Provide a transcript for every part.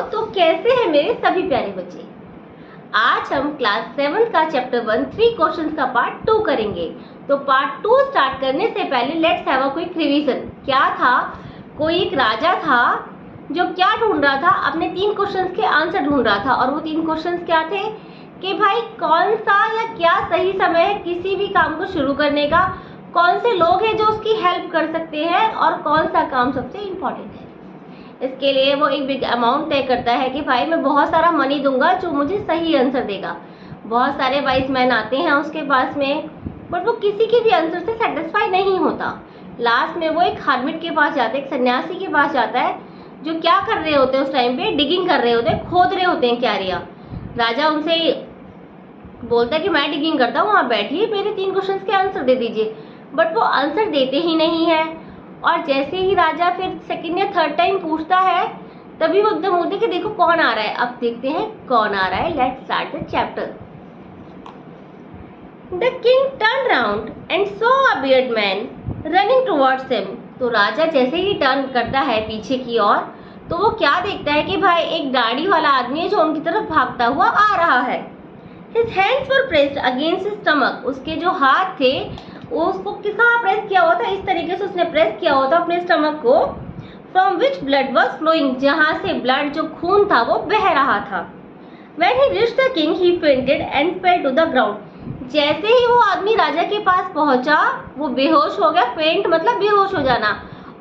तो कैसे हैं मेरे सभी प्यारे बच्चे। आज हम क्लास 7 का चैप्टर 1 3 क्वेश्चंस का पार्ट 2 करेंगे। तो पार्ट 2 स्टार्ट करने से पहले let's have a quick revision. क्या था, कोई एक राजा था जो क्या ढूंढ रहा था, अपने 3 क्वेश्चंस के आंसर ढूंढ रहा था। और वो 3 क्वेश्चंस क्या थे कि भाई कौन सा या क्या सही समय है किसी भी काम को शुरू करने का, कौन से लोग हैं जो उसकी हेल्प कर सकते हैं और कौन सा काम सबसे इम्पोर्टेंट है। इसके लिए वो एक बिग अमाउंट तय करता है कि भाई मैं बहुत सारा मनी दूंगा जो मुझे सही आंसर देगा। बहुत सारे वाइज मैन आते हैं उसके पास में, बट वो किसी के भी आंसर से सेटिस्फाई नहीं होता। लास्ट में वो एक हार्मिट के पास जाता है, एक सन्यासी के पास जाता है जो क्या कर रहे होते हैं उस टाइम पे, डिगिंग कर रहे होते हैं, खोद रहे होते हैं क्यारियां। राजा उनसे बोलता है कि मैं डिगिंग करता हूँ, वहाँ बैठिए, मेरे 3 क्वेश्चन के आंसर दे दीजिए। बट वो आंसर देते ही नहीं है। और जैसे ही राजा फिर सेकंड या थर्ड टाइम पूछता है तभी वो एकदम बोलते कि देखो कौन आ रहा है। अब देखते हैं कौन आ रहा है। Let's start the chapter. The king turn round and saw a beard man running towards him. तो राजा जैसे ही टर्न करता है पीछे की ओर तो वो क्या देखता है कि भाई एक दाढ़ी वाला आदमी है जो उनकी तरफ भागता हुआ आ रहा है। His hands were pressed against his stomach. उसके जो हाथ थे वो उसको कहाँ प्रेस किया हुआ था, इस तरीके से उसने प्रेस किया हुआ था अपने स्टमक को। From which blood was flowing, जहाँ से ब्लड जो खून था वो बह रहा था। When he reached the king, he fainted and fell to the ground. जैसे ही वो आदमी राजा के पास पहुंचा वो बेहोश हो गया। फेंट मतलब बेहोश हो जाना,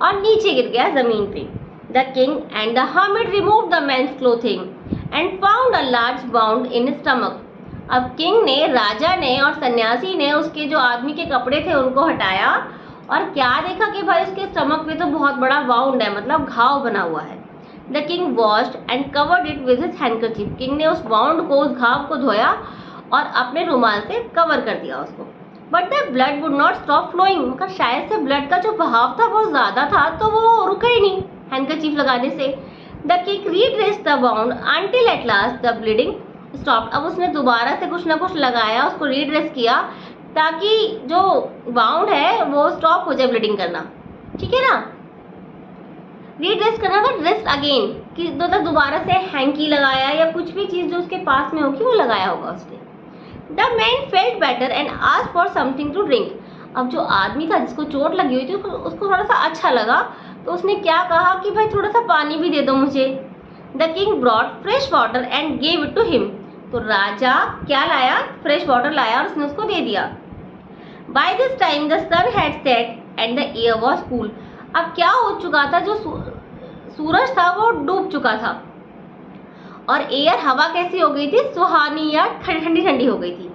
और नीचे गिर गया जमीन पे। The king and the hermit removed the man's clothing and found a large wound in his stomach. अब किंग ने, राजा ने और सन्यासी ने उसके जो आदमी के कपड़े थे उनको हटाया और क्या देखा कि भाई उसके स्टमक पे तो बहुत बड़ा वाउंड है, मतलब घाव बना हुआ है। The king washed and covered it with his handkerchief. King ने उस वाउंड को, उस घाव को धोया और अपने रुमाल से कवर कर दिया उसको। But the blood would not stop flowing, मगर शायद से ब्लड का जो बहाव था वो ज्यादा था तो वो रुका ही नहीं हैंडकरचीफ लगाने से। The king redressed the wound until at last the bleeding stop. अब उसने दोबारा से कुछ ना कुछ लगाया, उसको रीड्रेस किया ताकि जो वाउंड है वो स्टॉप हो जाए ब्लीडिंग करना, ठीक है ना। रीड्रेस करना था, ड्रेस अगेन कि दोबारा से हैंकी लगाया या कुछ भी चीज जो उसके पास में होगी वो लगाया होगा उसने। The man felt better and asked for something to drink. अब जो आदमी था जिसको चोट लगी हुई थी उसको थोड़ा सा अच्छा लगा तो उसने क्या कहा कि भाई थोड़ा सा पानी भी दे दो मुझे। The king brought fresh water and gave it to him. तो राजा क्या लाया, फ्रेश वाटर लाया और उसने उसको दे दिया। By this time the sun had set and the air was cool. अब क्या हो चुका था, जो सूरज था वो डूब चुका था और एयर, हवा कैसी हो गई थी, सुहानी या ठंडी ठंडी हो गई थी।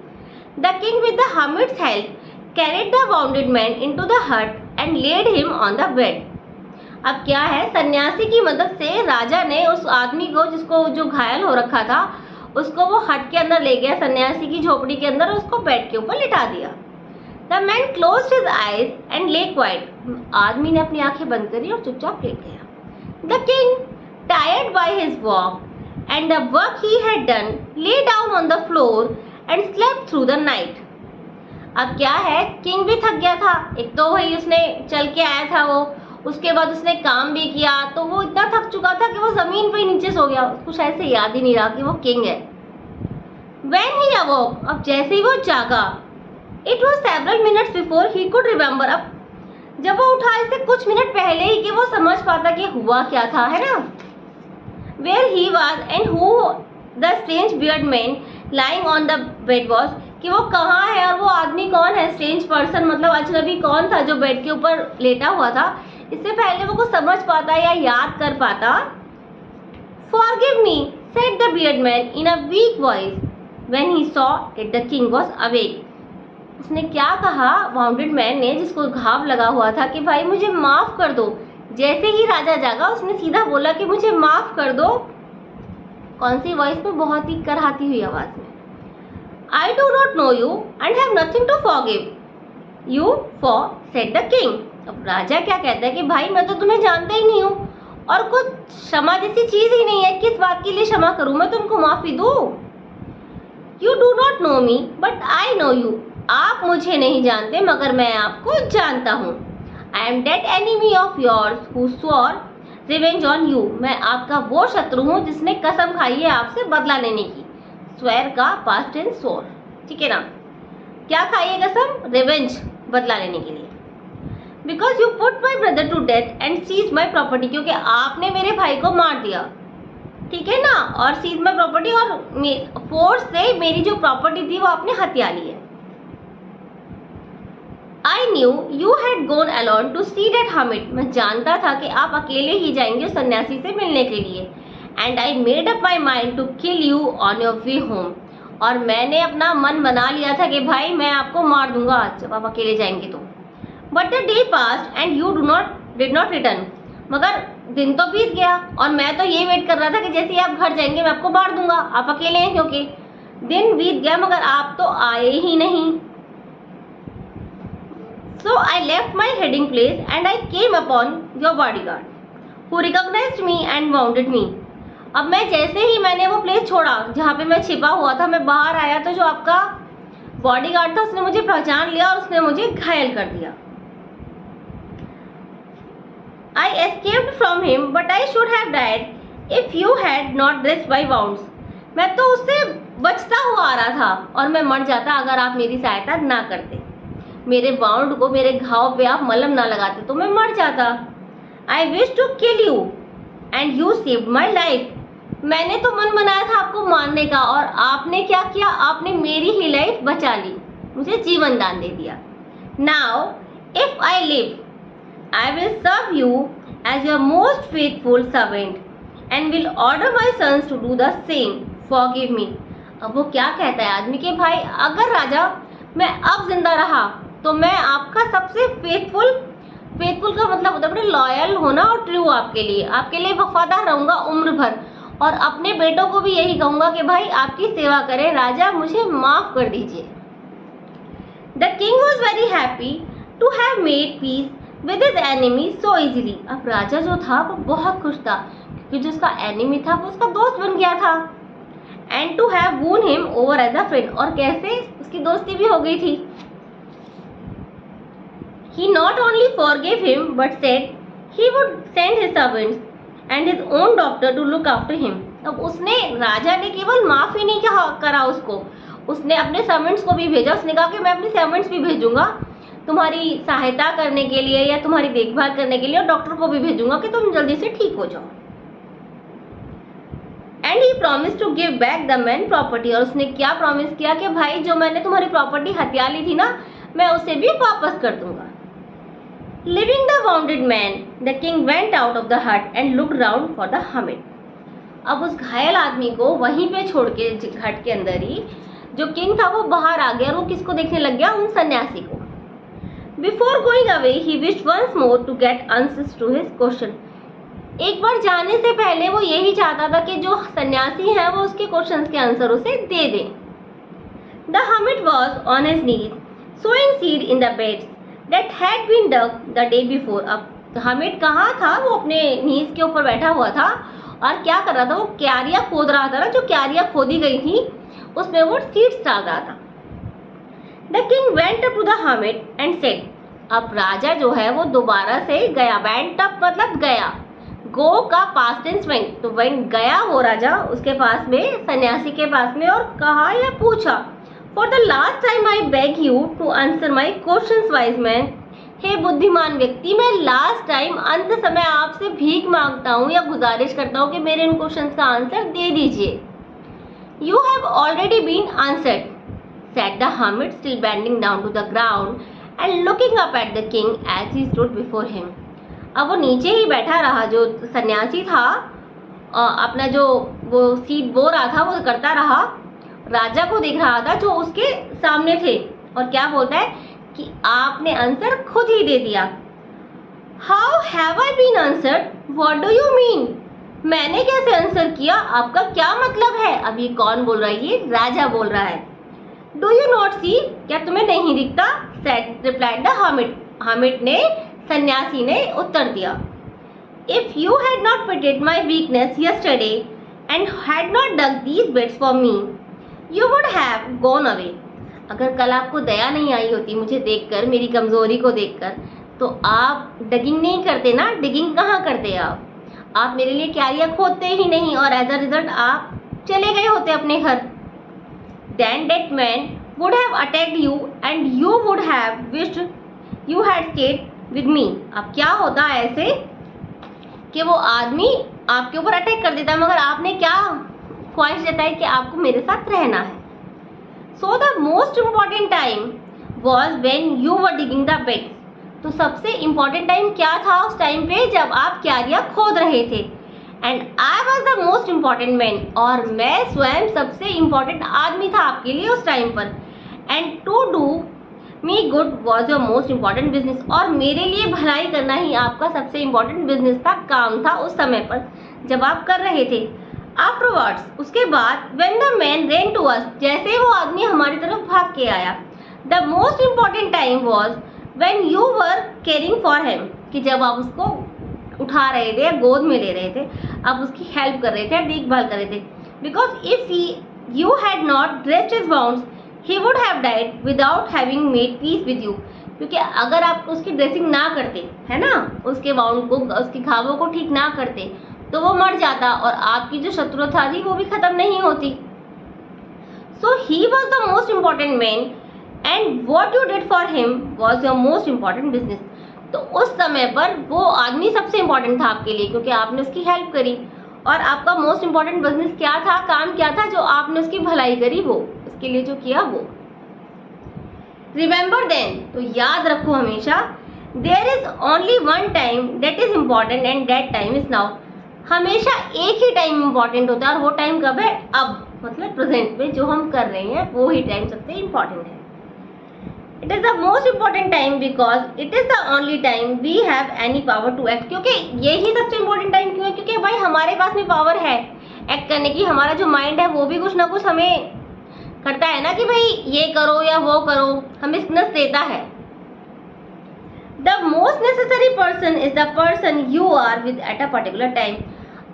The king with the hermit's help carried the wounded man into the hut and laid him on the bed. अब क्या है, सन्यासी की मदद से राजा ने उस आदमी को जिसको जो घायल हो रखा था उसको वो हट के अंदर ले गया, सन्यासी की झोपड़ी के अंदर, उसको बेड के ऊपर लिटा दिया। The man closed his eyes and lay quiet. आदमी ने अपनी आंखें बंद करी और चुपचाप लेट गया। The king, tired by his walk and the work he had done, lay down on the floor and slept through the night. अब क्या है, किंग भी थक गया था, एक तो वही उसने चल के आया था वो, उसके बाद उसने काम भी किया तो वो इतना थक चुका था कि वो जमीन पे नीचे सो गया। उसको शायद से याद ही नहीं रहा कि वो किंग है। When he awoke, अब जैसे ही वो जागा, it was several minutes before he could remember. अब जब वो उठा इससे कुछ मिनट पहले ही कि वो समझ पाता कि हुआ क्या था, है ना। Where he was and who the strange bearded man lying on the bed was, कि वो कहाँ है और वो आदमी कौन है, स्ट्रेंज पर्सन मतलब अजनबी कौन था जो बेड के ऊपर लेटा हुआ था, इससे पहले वो कुछ समझ पाता या याद कर पाता। Forgive me, said the bearded man in a weak voice when he saw that the king was awake. उसने क्या कहा, wounded man ने, जिसको घाव लगा हुआ था, कि भाई मुझे माफ कर दो। जैसे ही राजा जागा उसने सीधा बोला कि मुझे माफ कर दो। कौन सी वॉइस में, बहुत ही कराहती हुई आवाज में। I do not know you and have nothing to forgive you for, said the king. अब राजा क्या कहता है कि भाई मैं तो तुम्हें जानता ही नहीं हूँ और कुछ क्षमा जैसी चीज ही नहीं है, किस बात के लिए क्षमा करूं मैं, तुमको माफी दूं। You do not know me but I know you. आप मुझे नहीं जानते मगर मैं आपको जानता हूँ। I am that enemy of yours who swore revenge on you, मैं आपका वो शत्रु हूँ जिसने कसम खाई है आपसे बदला लेने की। स्वेयर का पास्ट टेंस स्वोर, ठीक है ना। क्या खाई है कसम? रिवेंज, बदला लेने के लिए। Because you put my brother to death and seize my property, क्योंकि आपने मेरे भाई को मार दिया, ठीक है ना, और सीज माई प्रॉपर्टी, और फोर्स से मेरी जो प्रॉपर्टी थी वो आपने हत्या ली है। I knew you had gone alone to see that hermit, मैं जानता था कि आप अकेले ही जाएंगे उस सन्यासी से मिलने के लिए। And I made up my mind to kill you on your way home, और मैंने अपना मन बना लिया था कि भाई मैं आपको मार दूंगा जब आप अकेले जाएंगे तो। But the day passed and you did not return, मगर दिन तो बीत गया और मैं तो ये वेट कर रहा था कि जैसे ही आप घर जाएंगे मैं आपको मार दूंगा, आप अकेले हैं क्योंकि। दिन बीत गया मगर आप तो आए ही नहीं। So I left my hiding place and I came upon your bodyguard, who recognized me and wounded me. अब मैं जैसे ही मैंने वो प्लेस छोड़ा जहाँ पे मैं छिपा हुआ था, मैं बाहर आया तो जो आपका बॉडीगार्ड था उसने मुझे पहचान लिया और उसने मुझे घायल कर दिया। I escaped from him, but I should have died if you had not dressed my wounds. मैं तो उससे बचता हुआ आ रहा था और मैं मर जाता अगर आप मेरी सहायता ना करते। मेरे वाउंड को, मेरे घाव पे आप मलहम ना लगाते तो मैं मर जाता। I wish to kill you and you saved my life, मैंने तो मन बनाया था आपको मारने का और आपने क्या किया, आपने मेरी ही लाइफ बचा ली, मुझे जीवन दान दे दिया। Now if I live I will serve you as your most faithful servant and will order my sons to do the same, forgive me. अब वो क्या कहता है आदमी के भाई, अगर राजा मैं अब जिंदा रहा तो मैं आपका सबसे फेथफुल का मतलब होता है बड़े लॉयल होना और ट्रू, आपके लिए वफादार रहूंगा उम्र भर, और अपने बेटों को भी यही कहूंगा कि भाई आपकी सेवा करें, राजा मुझे माफ कर दीजिए। The king was very happy to have made peace with his enemy so easily. अब राजा जो था वो बहुत खुश था क्योंकि जो उसका एनिमी था वो उसका दोस्त बन गया था। And to have won him over as a friend, और कैसे उसकी दोस्ती भी हो गई थी। He not only forgave him but said he would send his servants and his own doctor to look after him. अब उसने, राजा ने केवल माफ ही नहीं करा उसको, उसने अपने सर्वेंट्स को भी भेजा। उसने कहा कि मैं अपने सर्वेंट्स भी भेजूंगा तुम्हारी सहायता करने के लिए या तुम्हारी देखभाल करने के लिए, और डॉक्टर को भी भेजूंगा कि तुम जल्दी से ठीक हो जाओ। And he promise to give back the man property, और उसने क्या प्रॉमिस किया कि भाई जो मैंने तुम्हारी प्रॉपर्टी हत्या ली थी ना, मैं उसे भी वापस कर दूंगा। Leaving the wounded man, the king went out of the hut and looked round for the hermit. अब उस घायल आदमी को वहीं पे छोड़ के हट के अंदर ही जो किंग था वो बाहर आ गया और वो किसको देखने लग गया, उन सन्यासी को। Before going away, he wished once more to get answers to his question. एक बार जाने से पहले वो यही चाहता था कि जो सन्यासी है वो उसके क्वेश्चंस के आंसर उसे दे दें। The hermit was on his knees, sowing seed in the beds that had been dug the day before. अब हमिट कहाँ था, वो अपने नीज के ऊपर बैठा हुआ था और क्या कर रहा था, वो क्यारियां खोद रहा था ना, जो क्यारियां खोदी गई थी उसमें वो सीड्स डाल रहा था। The king went up to the hermit and said, अब राजा जो है वो दोबारा से गया, went up मतलब गया, गो का पास्ट टेंस वेंट, तो वेंट गया वो राजा उसके पास में, सन्यासी के पास में, और कहा या पूछा, For the last time I beg you to answer my questions, wise man. हे बुद्धिमान व्यक्ति, मैं लास्ट टाइम अंत समय आपसे भीख मांगता हूँ या गुजारिश करता हूँ कि मेरे इन क्वेश्चंस का आंसर दे दीजिए। You have already been answered, said the hermit, still bending down to the ground and looking up at the king as he stood before him. अब वो नीचे ही बैठा रहा, जो सन्यासी था अपना जो वो सीट बो रहा था वो करता रहा, राजा को देख रहा था जो उसके सामने थे, और क्या बोलता है कि आपने आंसर खुद ही दे दिया। How have I been answered? What do you mean? मैंने कैसे आंसर किया, आपका क्या मतलब है? अब ये कौन बोल रहा है, ये राजा बोल रहा है। Do you not see? क्या तुम्हें नहीं दिखता? Said replied the hermit. hermit ने, सन्यासी ने उत्तर दिया। If you had not pitied my weakness yesterday and had not dug these beds for me, you would have gone away. अगर कल आपको दया नहीं आई होती मुझे देखकर, मेरी कमजोरी को देखकर, तो आप डगिंग नहीं करते ना, डिगिंग कहाँ करते आप, आप मेरे लिए क्यारियां खोदते ही नहीं और एज अ रिजल्ट आप चले गए होते अपने घर। Then that man would have attacked you and you would have wished you had stayed with me। अब क्या होता है ऐसे कि वो आदमी आपके ऊपर अटैक कर देता है, मगर आपने क्या ख्वाहिश जताई कि आपको मेरे साथ रहना है। So the most important time was when you were digging the pits। तो सबसे इम्पोर्टेंट टाइम क्या था उस टाइम पे जब आप क्यारियां खोद रहे थे। And I was the most important man, और मैं स्वयं सबसे इम्पॉर्टेंट आदमी था आपके लिए उस टाइम पर। And to do me good was your most important business, और मेरे लिए भलाई करना ही आपका सबसे इम्पॉर्टेंट बिजनेस था, काम था उस समय पर जब आप कर रहे थे। आफ्टरवर्ड्स, उसके बाद when the man ran to us, जैसे वो आदमी हमारी तरफ भाग के आया। The most important time was when you were caring for him, कि जब आप उसको उठा रहे थे, गोद में ले रहे थे, आप उसकी हेल्प कर रहे थे, देखभाल कर रहे थे। Because if you had not dressed his wounds he would have died without having made peace with you, क्योंकि अगर आप उसकी ड्रेसिंग ना करते, है ना, उसके वाउंड को, उसके घावों को ठीक ना करते, तो वो मर जाता और आपकी जो शत्रुता थी वो भी खत्म नहीं होती। So he was the most important man and what you did for him was your most important business. तो उस समय पर वो आदमी सबसे इम्पोर्टेंट था आपके लिए, क्योंकि आपने उसकी हेल्प करी, और आपका मोस्ट इम्पोर्टेंट बिजनेस क्या था, काम क्या था, जो आपने उसकी भलाई करी, वो उसके लिए जो किया वो। रिमेंबर देन, तो याद रखो हमेशा, there is only one time that is important and that time is now. हमेशा एक ही टाइम इम्पॉर्टेंट होता है, और वो टाइम कब है, अब, मतलब प्रेजेंट में जो हम कर रहे हैं वो ही टाइम सबसे इम्पॉर्टेंट है। It is the most important time because it is the only time we have any power to act। क्योंकि यही सबसे इम्पोर्टेंट टाइम क्यों है, क्योंकि भाई हमारे पास में पावर है एक्ट करने की। हमारा जो माइंड है वो भी कुछ ना कुछ हमें करता है ना कि भाई ये करो या वो करो, हमें सिग्नल्स देता है। The most necessary person is the person you are with at a particular time।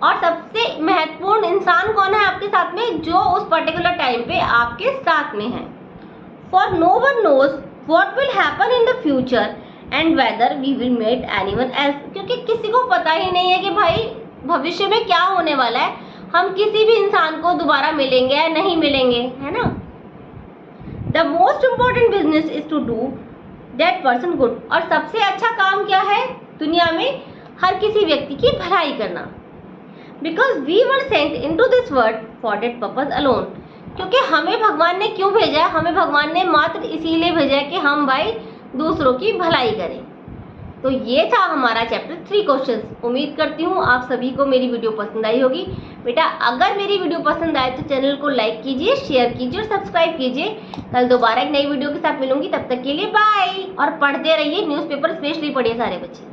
और सबसे महत्वपूर्ण इंसान कौन है आपके साथ में, जो उस पर्टिकुलर टाइम पे आपके साथ में है। For no one knows what will happen in the future and whether we will meet anyone else। क्योंकि किसी को पता ही नहीं है कि भाई भविष्य में क्या होने वाला है, हम किसी भी इंसान को दोबारा मिलेंगे या नहीं मिलेंगे, है ना। The most important business is to do that person good। और सबसे अच्छा काम क्या है दुनिया में, हर किसी व्यक्ति की भलाई करना। Because we were sent into this world for that purpose alone। क्योंकि हमें भगवान ने क्यों भेजा है, हमें भगवान ने मात्र इसीलिए भेजा है कि हम भाई दूसरों की भलाई करें। तो ये था हमारा चैप्टर 3 क्वेश्चंस। उम्मीद करती हूँ आप सभी को मेरी वीडियो पसंद आई होगी। बेटा अगर मेरी वीडियो पसंद आए तो चैनल को लाइक कीजिए, शेयर कीजिए और सब्सक्राइब कीजिए। कल दोबारा एक नई वीडियो के साथ मिलूंगी, तब तक के लिए बाय। और पढ़ते रहिए न्यूज़पेपर, स्पेशली पढ़िए सारे बच्चे।